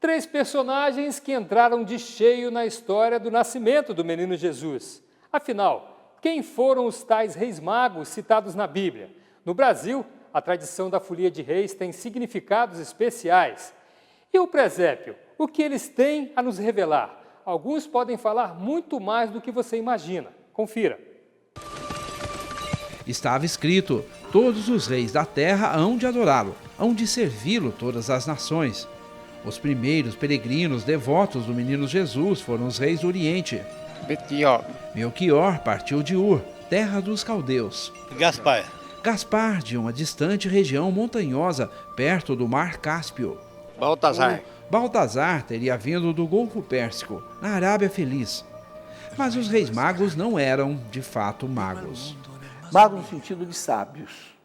Três personagens que entraram de cheio na história do nascimento do menino Jesus. Afinal, quem foram os tais reis magos citados na Bíblia? No Brasil, a tradição da folia de reis tem significados especiais. E o presépio? O que eles têm a nos revelar? Alguns podem falar muito mais do que você imagina. Confira. Estava escrito: todos os reis da terra hão de adorá-lo, hão de servi-lo todas as nações. Os primeiros peregrinos devotos do menino Jesus foram os reis do Oriente. Melquior partiu de Ur, terra dos caldeus. Gaspar, de uma distante região montanhosa, perto do mar Cáspio. Baltazar teria vindo do Golfo Pérsico, na Arábia Feliz. Mas os reis magos não eram, de fato, magos. Magos no sentido de sábios.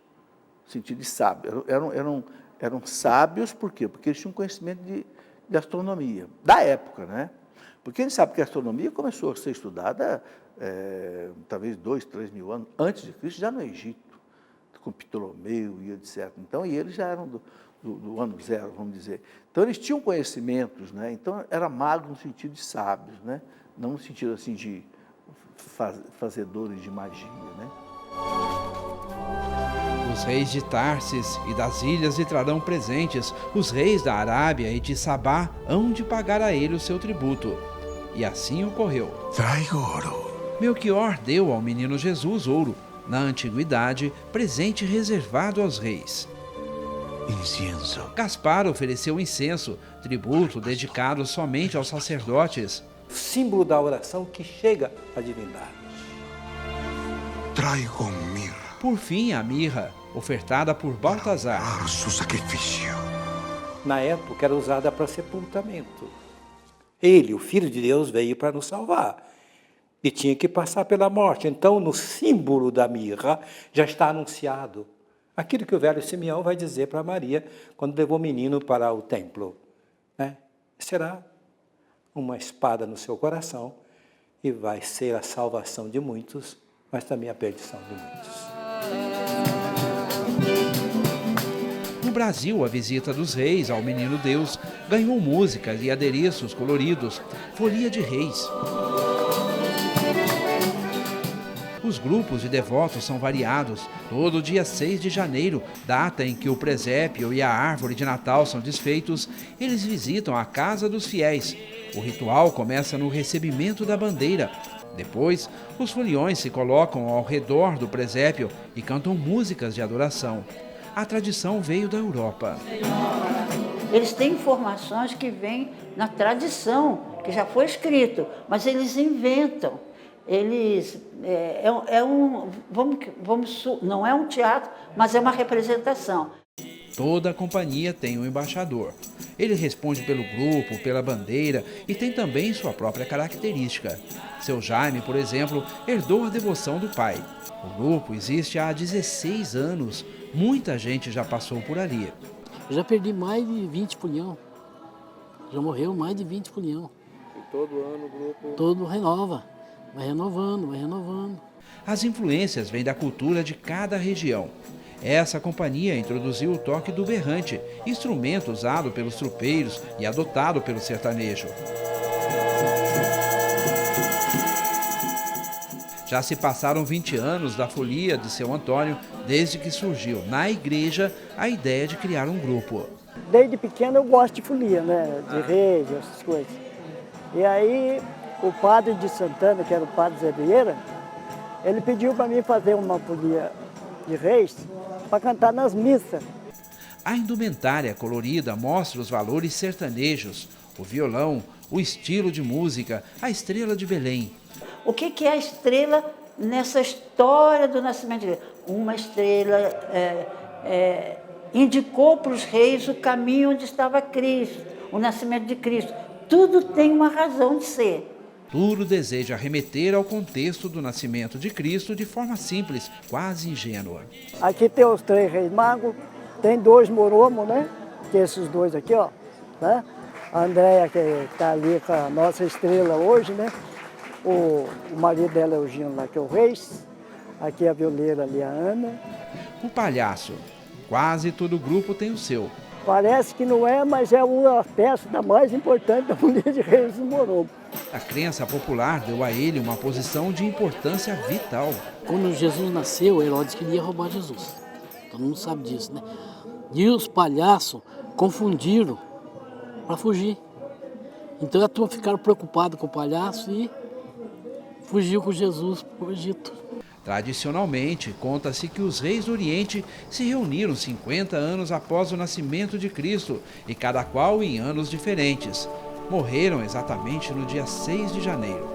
Eram sábios, por quê? Porque eles tinham conhecimento de astronomia, da época, né? Porque a gente sabe que a astronomia começou a ser estudada, talvez 2, 3 mil anos antes de Cristo, já no Egito, com Ptolomeu e etc. Então, e eles já eram do ano zero, vamos dizer. Então, eles tinham conhecimentos, né? Então, era mago no sentido de sábios, né? Não no sentido, assim, de fazedores de magia, né? Os reis de Tarsis e das ilhas lhe trarão presentes. Os reis da Arábia e de Sabá hão de pagar a ele o seu tributo. E assim ocorreu. Traigo ouro. Melquior deu ao menino Jesus ouro, na antiguidade, presente reservado aos reis. Incienso. Gaspar ofereceu incenso, tributo dedicado somente aos sacerdotes. Símbolo da oração que chega à divindade. Traigo mirra. Por fim, a mirra, ofertada por Baltazar. Seu sacrifício. Na época era usada para sepultamento. Ele, o Filho de Deus, veio para nos salvar. E tinha que passar pela morte. Então, no símbolo da mirra, já está anunciado aquilo que o velho Simeão vai dizer para Maria quando levou o menino para o templo. Né? Será uma espada no seu coração e vai ser a salvação de muitos, mas também a perdição de muitos. No Brasil, a visita dos reis ao menino Deus ganhou músicas e adereços coloridos, folia de reis. Os grupos de devotos são variados. Todo dia 6 de janeiro, data em que o presépio e a árvore de Natal são desfeitos, eles visitam a casa dos fiéis. O ritual começa no recebimento da bandeira. Depois, os foliões se colocam ao redor do presépio e cantam músicas de adoração. A tradição veio da Europa. Eles têm informações que vêm na tradição, que já foi escrito, mas eles inventam. Eles não é um teatro, mas é uma representação. Toda a companhia tem um embaixador. Ele responde pelo grupo, pela bandeira e tem também sua própria característica. Seu Jaime, por exemplo, herdou a devoção do pai. O grupo existe há 16 anos. Muita gente já passou por ali. Eu já perdi mais de 20 folião. Já morreu mais de 20 folião. E todo ano o grupo... Todo renova. Vai renovando, vai renovando. As influências vêm da cultura de cada região. Essa companhia introduziu o toque do berrante, instrumento usado pelos tropeiros e adotado pelo sertanejo. Já se passaram 20 anos da folia de seu Antônio, desde que surgiu na igreja a ideia de criar um grupo. Desde pequeno eu gosto de folia, né? De reis, essas coisas. E aí o padre de Santana, que era o padre Zé Vieira, ele pediu para mim fazer uma folia de reis para cantar nas missas. A indumentária colorida mostra os valores sertanejos, o violão, o estilo de música, a estrela de Belém. O que é a estrela nessa história do nascimento de Deus? Uma estrela indicou para os reis o caminho onde estava Cristo, o nascimento de Cristo. Tudo tem uma razão de ser. Tudo deseja remeter ao contexto do nascimento de Cristo de forma simples, quase ingênua. Aqui tem os 3 reis magos, tem 2 moromos, né? Que esses 2 aqui, ó. Né? A Andréia, que está ali com a nossa estrela hoje, né? O marido dela é o Gino, lá que é o Reis. Aqui a violeira ali, a Ana. O palhaço. Quase todo grupo tem o seu. Parece que não é, mas é uma peça da mais importante da Folia de Reis do Morombo. A crença popular deu a ele uma posição de importância vital. Quando Jesus nasceu, Herodes queria roubar Jesus. Todo mundo sabe disso, né? E os palhaços confundiram para fugir. Então a turma ficaram preocupada com o palhaço e fugiu com Jesus para o Egito. Tradicionalmente, conta-se que os reis do Oriente se reuniram 50 anos após o nascimento de Cristo, e cada qual em anos diferentes. Morreram exatamente no dia 6 de janeiro.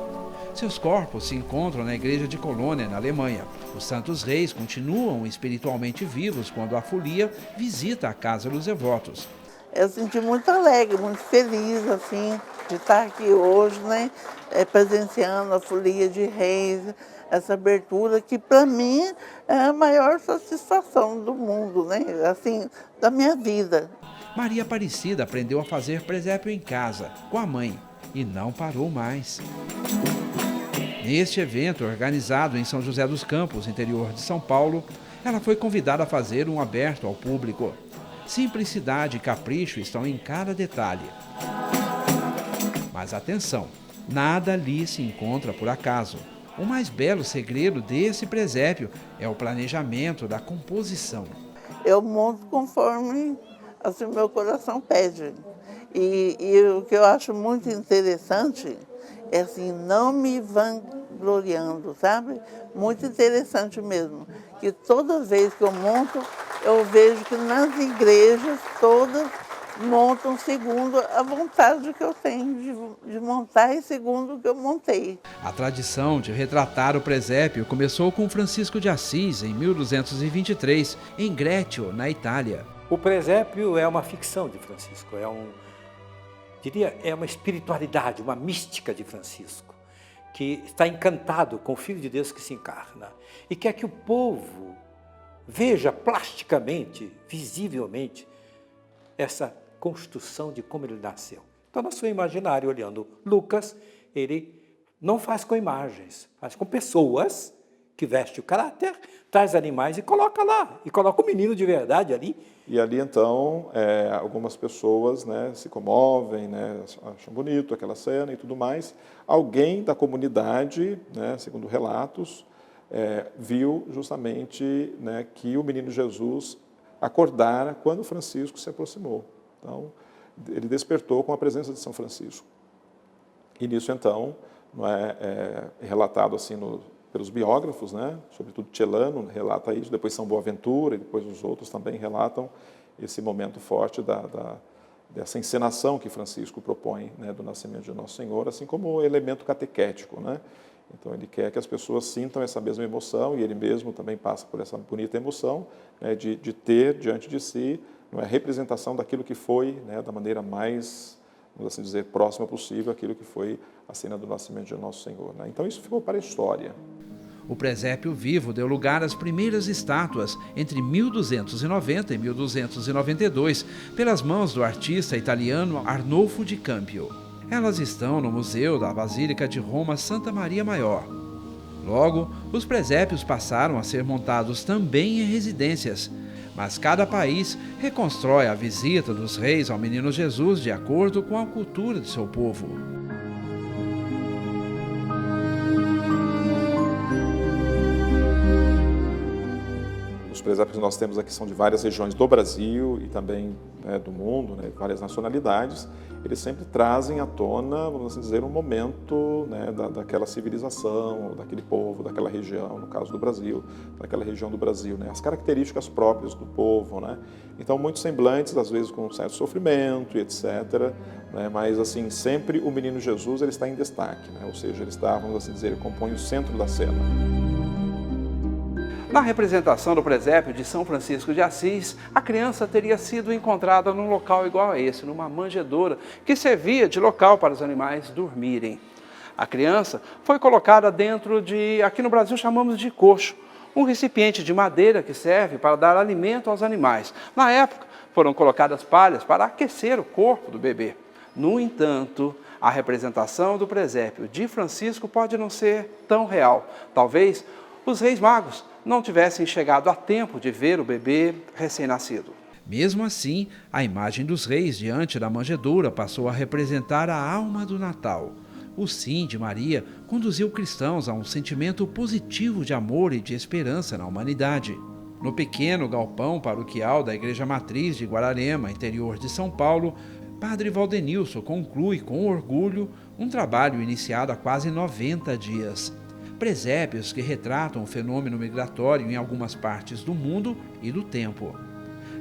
Seus corpos se encontram na igreja de Colônia, na Alemanha. Os santos reis continuam espiritualmente vivos quando a folia visita a casa dos devotos. Eu senti muito alegre, muito feliz, assim, de estar aqui hoje, né, presenciando a Folia de Reis, essa abertura que, para mim, é a maior satisfação do mundo, né, assim, da minha vida. Maria Aparecida aprendeu a fazer presépio em casa, com a mãe, e não parou mais. Neste evento, organizado em São José dos Campos, interior de São Paulo, ela foi convidada a fazer um aberto ao público. Simplicidade e capricho estão em cada detalhe. Mas atenção, nada ali se encontra por acaso. O mais belo segredo desse presépio é o planejamento da composição. Eu monto conforme assim, meu coração pede. E o que eu acho muito interessante é assim, não me vangloriando, sabe? Muito interessante mesmo. Que toda vez que eu monto, eu vejo que nas igrejas todas montam segundo a vontade que eu tenho de montar e segundo o que eu montei. A tradição de retratar o presépio começou com Francisco de Assis em 1223, em Greccio, na Itália. O presépio é uma ficção de Francisco, é uma espiritualidade, uma mística de Francisco, que está encantado com o Filho de Deus que se encarna e quer que o povo veja plasticamente, visivelmente, essa construção de como ele nasceu. Então, no seu imaginário, olhando Lucas, ele não faz com imagens, faz com pessoas que vestem o caráter, traz animais e coloca lá, e coloca o menino de verdade ali. E ali, então, algumas pessoas, né, se comovem, né, acham bonito aquela cena e tudo mais. Alguém da comunidade, né, segundo relatos, viu justamente, né, que o menino Jesus acordara quando Francisco se aproximou. Então, ele despertou com a presença de São Francisco. E nisso, então, não é relatado assim pelos biógrafos, né? Sobretudo Celano relata isso, depois São Boaventura e depois os outros também relatam esse momento forte dessa encenação que Francisco propõe, né, do nascimento de Nosso Senhor, assim como elemento catequético, né? Então ele quer que as pessoas sintam essa mesma emoção e ele mesmo também passa por essa bonita emoção, né, de ter diante de si a representação daquilo que foi, né, da maneira mais, vamos assim dizer, próxima possível, aquilo que foi a cena do nascimento de Nosso Senhor, né? Então isso ficou para a história. O presépio vivo deu lugar às primeiras estátuas entre 1290 e 1292, pelas mãos do artista italiano Arnolfo di Campio. Elas estão no Museu da Basílica de Roma Santa Maria Maior. Logo, os presépios passaram a ser montados também em residências, mas cada país reconstrói a visita dos reis ao Menino Jesus de acordo com a cultura de seu povo. Os presépios que nós temos aqui são de várias regiões do Brasil e também, né, do mundo, né, várias nacionalidades. Eles sempre trazem à tona, vamos assim dizer, um momento, né, daquela civilização, daquele povo, daquela região, no caso do Brasil, daquela região do Brasil, né, as características próprias do povo, né. Então, muitos semblantes, às vezes com um certo sofrimento e etc., né, mas, assim, sempre o Menino Jesus ele está em destaque, né, ou seja, ele está, vamos assim dizer, ele compõe o centro da cena. Na representação do presépio de São Francisco de Assis, a criança teria sido encontrada num local igual a esse, numa manjedoura, que servia de local para os animais dormirem. A criança foi colocada dentro de, aqui no Brasil chamamos de coxo, um recipiente de madeira que serve para dar alimento aos animais. Na época, foram colocadas palhas para aquecer o corpo do bebê. No entanto, a representação do presépio de Francisco pode não ser tão real. Talvez os reis magos não tivessem chegado a tempo de ver o bebê recém-nascido. Mesmo assim, a imagem dos reis diante da manjedoura passou a representar a alma do Natal. O sim de Maria conduziu cristãos a um sentimento positivo de amor e de esperança na humanidade. No pequeno galpão paroquial da Igreja Matriz de Guararema, interior de São Paulo, Padre Valdenilson conclui com orgulho um trabalho iniciado há quase 90 dias. Presépios que retratam o fenômeno migratório em algumas partes do mundo e do tempo.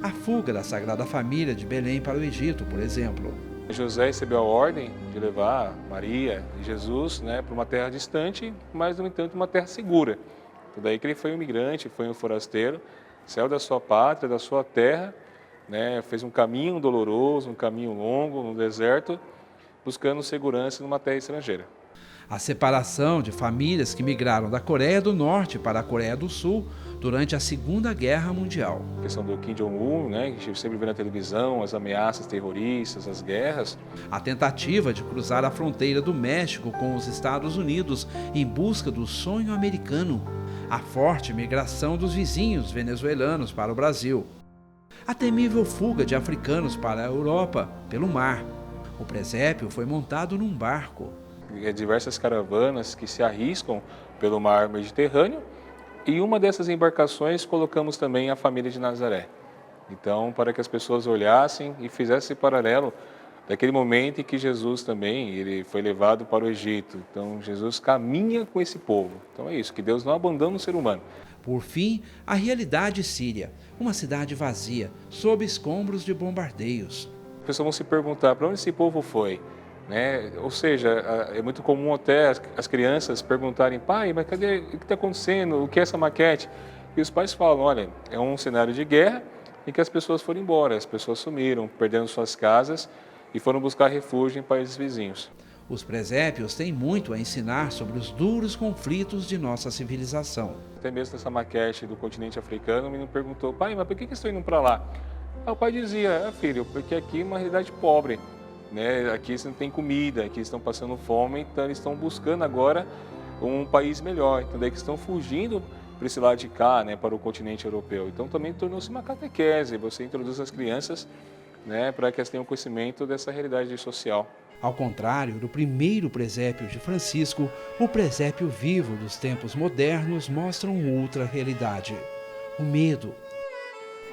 A fuga da Sagrada Família de Belém para o Egito, por exemplo. José recebeu a ordem de levar Maria e Jesus, para uma terra distante, mas, no entanto, uma terra segura. Daí que ele foi um imigrante, foi um forasteiro, saiu da sua pátria, da sua terra, fez um caminho doloroso, um caminho longo no deserto, buscando segurança numa terra estrangeira. A separação de famílias que migraram da Coreia do Norte para a Coreia do Sul durante a Segunda Guerra Mundial. A questão do Kim Jong-un, que a gente sempre vê na televisão, as ameaças terroristas, as guerras. A tentativa de cruzar a fronteira do México com os Estados Unidos em busca do sonho americano. A forte migração dos vizinhos venezuelanos para o Brasil. A temível fuga de africanos para a Europa pelo mar. O presépio foi montado num barco. Diversas caravanas que se arriscam pelo mar Mediterrâneo, e uma dessas embarcações colocamos também a família de Nazaré. Então, para que as pessoas olhassem e fizessem paralelo daquele momento em que Jesus também ele foi levado para o Egito. Então, Jesus caminha com esse povo. Então é isso, que Deus não abandona o ser humano. Por fim, a realidade síria, uma cidade vazia, sob escombros de bombardeios. As pessoas vão se perguntar, para onde esse povo foi? Ou seja, é muito comum até as crianças perguntarem, pai, mas cadê, o que está acontecendo, o que é essa maquete? E os pais falam, olha, é um cenário de guerra em que as pessoas foram embora, as pessoas sumiram, perdendo suas casas e foram buscar refúgio em países vizinhos. Os presépios têm muito a ensinar sobre os duros conflitos de nossa civilização. Até mesmo nessa maquete do continente africano, o menino perguntou, pai, mas por que estão indo para lá? O pai dizia, filho, porque aqui é uma realidade pobre. Aqui eles não têm comida, aqui eles estão passando fome, então eles estão buscando agora um país melhor. Então daí que estão fugindo para esse lado de cá, para o continente europeu. Então também tornou-se uma catequese, você introduz as crianças para que elas tenham conhecimento dessa realidade social. Ao contrário do primeiro presépio de Francisco, o presépio vivo dos tempos modernos mostra uma outra realidade. O medo,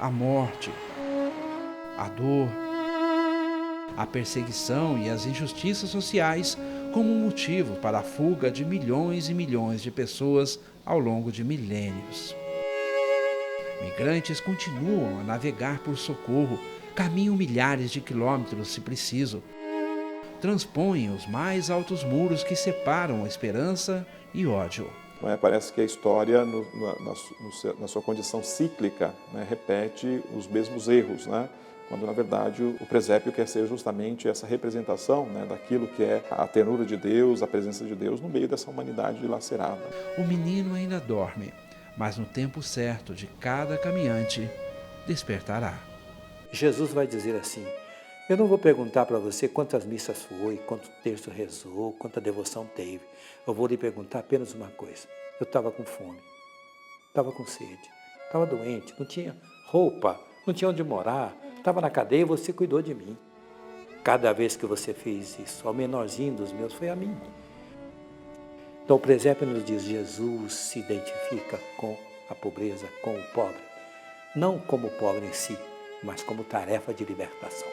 a morte, a dor, a perseguição e as injustiças sociais como um motivo para a fuga de milhões e milhões de pessoas ao longo de milênios. Migrantes continuam a navegar por socorro, caminham milhares de quilômetros se preciso, transpõem os mais altos muros que separam a esperança e ódio. Parece que a história, na sua condição cíclica, repete os mesmos erros, quando na verdade o presépio quer ser justamente essa representação daquilo que é a ternura de Deus, a presença de Deus no meio dessa humanidade dilacerada. O menino ainda dorme, mas no tempo certo de cada caminhante despertará. Jesus vai dizer assim, eu não vou perguntar para você quantas missas foi, quanto terço rezou, quanta devoção teve. Eu vou lhe perguntar apenas uma coisa. Eu estava com fome, estava com sede, estava doente, não tinha roupa, não tinha onde morar, estava na cadeia e você cuidou de mim. Cada vez que você fez isso, ao menorzinho dos meus, foi a mim. Então o presépio nos diz, Jesus se identifica com a pobreza, com o pobre. Não como o pobre em si, mas como tarefa de libertação.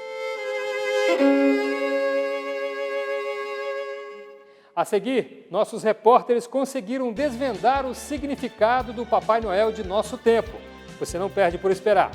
A seguir, nossos repórteres conseguiram desvendar o significado do Papai Noel de nosso tempo. Você não perde por esperar.